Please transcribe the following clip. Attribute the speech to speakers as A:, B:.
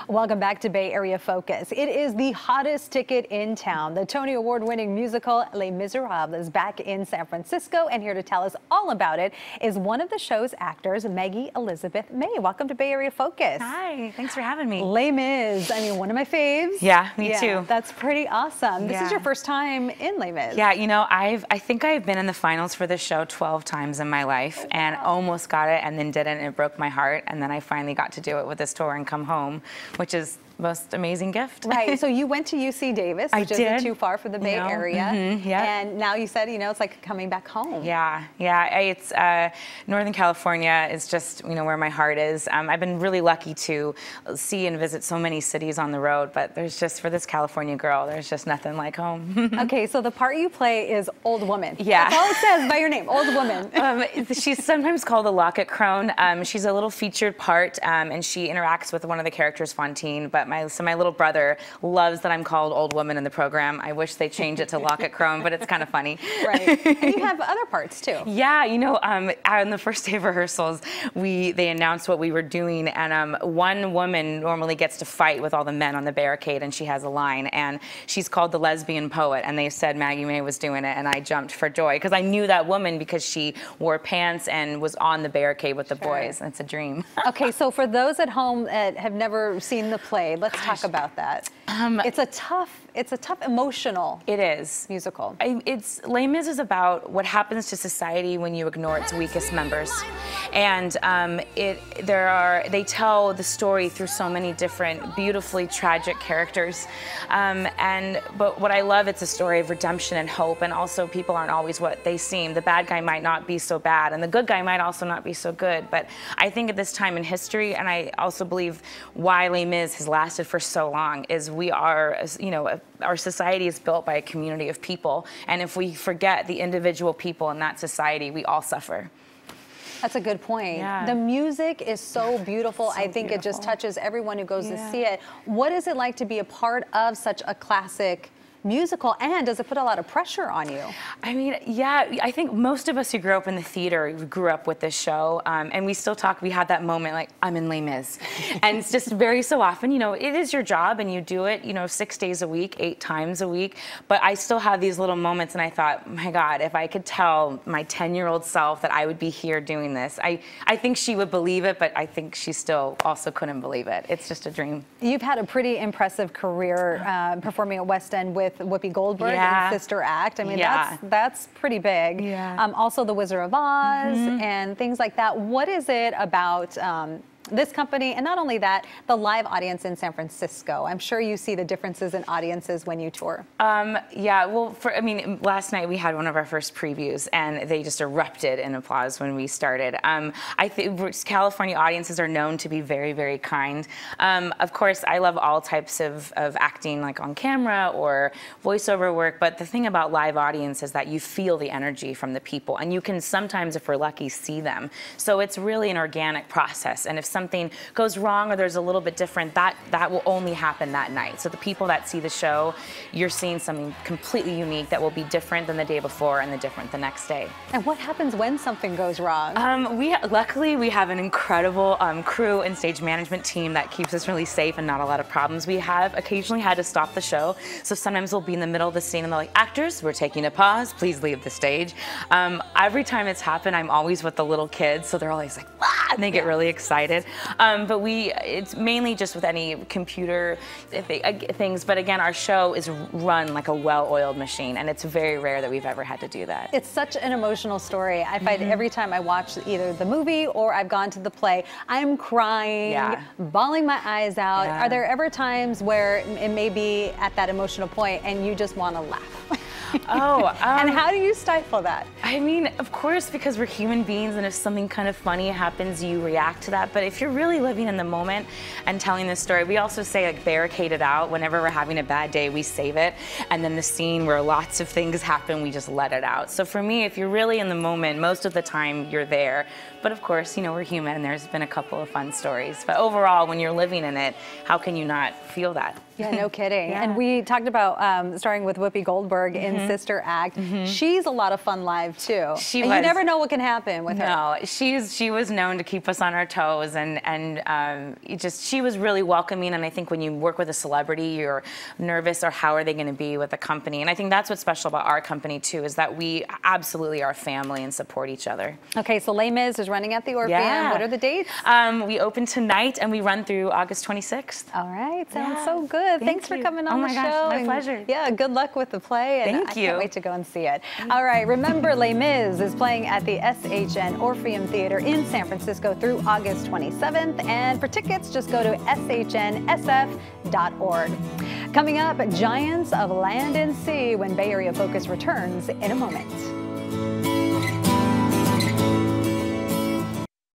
A: Welcome back to Bay Area Focus. It is the hottest ticket in town. The Tony Award-winning musical Les Miserables is back in San Francisco, and here to tell us all about it is one of the show's actors, Maggie Elizabeth May. Welcome to Bay Area Focus.
B: Hi, thanks for having me.
A: Les Mis, I mean, one of my faves.
B: Yeah, me too.
A: That's pretty awesome. This is your first time in Les Mis.
B: Yeah, you know, I think I've been in the finals for this show 12 times in my life, and almost got it, and then didn't, and it broke my heart, and then I finally got to do it with this tour and come home, which is the most amazing gift.
A: Right, so you went to UC Davis, which isn't too far from the Bay Area, and now you said, it's like coming back home.
B: Yeah, it's Northern California is just, where my heart is. I've been really lucky to see and visit so many cities on the road, but there's just, for this California girl, there's just nothing like home.
A: Okay, so the part you play is old woman.
B: Yeah.
A: That's all it says by your name, old woman.
B: She's sometimes called the Locket Crone. She's a little featured part, and she interacts with one of the characters, Fontaine, but my little brother loves that I'm called Old Woman in the program. I wish they changed it to Locket Crone, but it's kind of funny.
A: Right. And you have other parts too.
B: Yeah, on the first day of rehearsals, they announced what we were doing, and one woman normally gets to fight with all the men on the barricade, and she has a line, and she's called the lesbian poet, and they said Maggie May was doing it, and I jumped for joy because I knew that woman because she wore pants and was on the barricade with the boys. It's a dream. Okay,
A: so for those at home that have never seen the play, let's talk about that. It's a tough emotional.
B: It is
A: musical.
B: Les Mis is about what happens to society when you ignore its weakest members, and they tell the story through so many different, beautifully tragic characters. But what I love, it's a story of redemption and hope, and also people aren't always what they seem. The bad guy might not be so bad, and the good guy might also not be so good. But I think at this time in history, and I also believe why Les Mis has lasted for so long, is we are, our society is built by a community of people, and if we forget the individual people in that society, we all suffer.
A: That's a good point.
B: Yeah.
A: The music is so beautiful. I think it just touches everyone who goes to see it. What is it like to be a part of such a classic musical, and does it put a lot of pressure on you? I mean,
B: yeah, I think most of us who grew up in the theater grew up with this show, and we still talk, we had that moment like, I'm in Les Mis. And it's just very so often, it is your job and you do it, 6 days a week, 8 times a week, but I still have these little moments, and I thought, my God, if I could tell my 10-year-old self that I would be here doing this, I think she would believe it, but I think she still also couldn't believe it. It's just a dream.
A: You've had a pretty impressive career performing at West End with Whoopi Goldberg in Sister Act. I mean, that's pretty big. Yeah. Also The Wizard of Oz and things like that. What is it about this company, and not only that, the live audience in San Francisco? I'm sure you see the differences in audiences when you tour.
B: Yeah, well, last night we had one of our first previews, and they just erupted in applause when we started. I think California audiences are known to be very, very kind. Of course, I love all types of acting, like on camera or voiceover work, but the thing about live audience is that you feel the energy from the people, and you can sometimes, if we're lucky, see them. So it's really an organic process, and if something goes wrong or there's a little bit different, that will only happen that night. So the people that see the show, you're seeing something completely unique that will be different than the day before and different the next day.
A: And what happens when something goes wrong?
B: Luckily, we have an incredible crew and stage management team that keeps us really safe and not a lot of problems. We have occasionally had to stop the show, so sometimes we'll be in the middle of the scene and they're like, actors, we're taking a pause, please leave the stage. Every time it's happened, I'm always with the little kids, so they're always like, ah, and they get really excited. But it's mainly just with any computer things. But again, our show is run like a well-oiled machine, and it's very rare that we've ever had to do that.
A: It's such an emotional story. I find every time I watch either the movie or I've gone to the play, I'm crying, bawling my eyes out. Are there ever times where it may be at that emotional point and you just want to laugh? And how do you stifle that?
B: I mean, of course, because we're human beings, and if something kind of funny happens, you react to that. But if you're really living in the moment and telling this story, we also say, like, barricade it out. Whenever we're having a bad day, we save it. And then the scene where lots of things happen, we just let it out. So for me, if you're really in the moment, most of the time you're there. But of course, we're human, and there's been a couple of fun stories. But overall, when you're living in it, how can you not feel that?
A: Yeah, no kidding. And we talked about starring with Whoopi Goldberg in Sister Act. She's a lot of fun live too. You never know what can happen with her.
B: No, she was known to keep us on our toes, and she was really welcoming. And I think when you work with a celebrity, you're nervous, or how are they going to be with the company? And I think that's what's special about our company too, is that we absolutely are family and support each other.
A: Okay, so Les Mis is running at the Orpheum. What are the dates?
B: We open tonight and we run through August 26th.
A: All right, sounds so good. Thanks for coming on the show.
B: Oh my gosh, my pleasure.
A: Yeah, good luck with the play. And
B: Thank you.
A: I can't wait to go and see it. All right, remember Les Mis is playing at the SHN Orpheum Theater in San Francisco through August 27th. And for tickets, just go to shnsf.org. Coming up, Giants of Land and Sea when Bay Area Focus returns in a moment.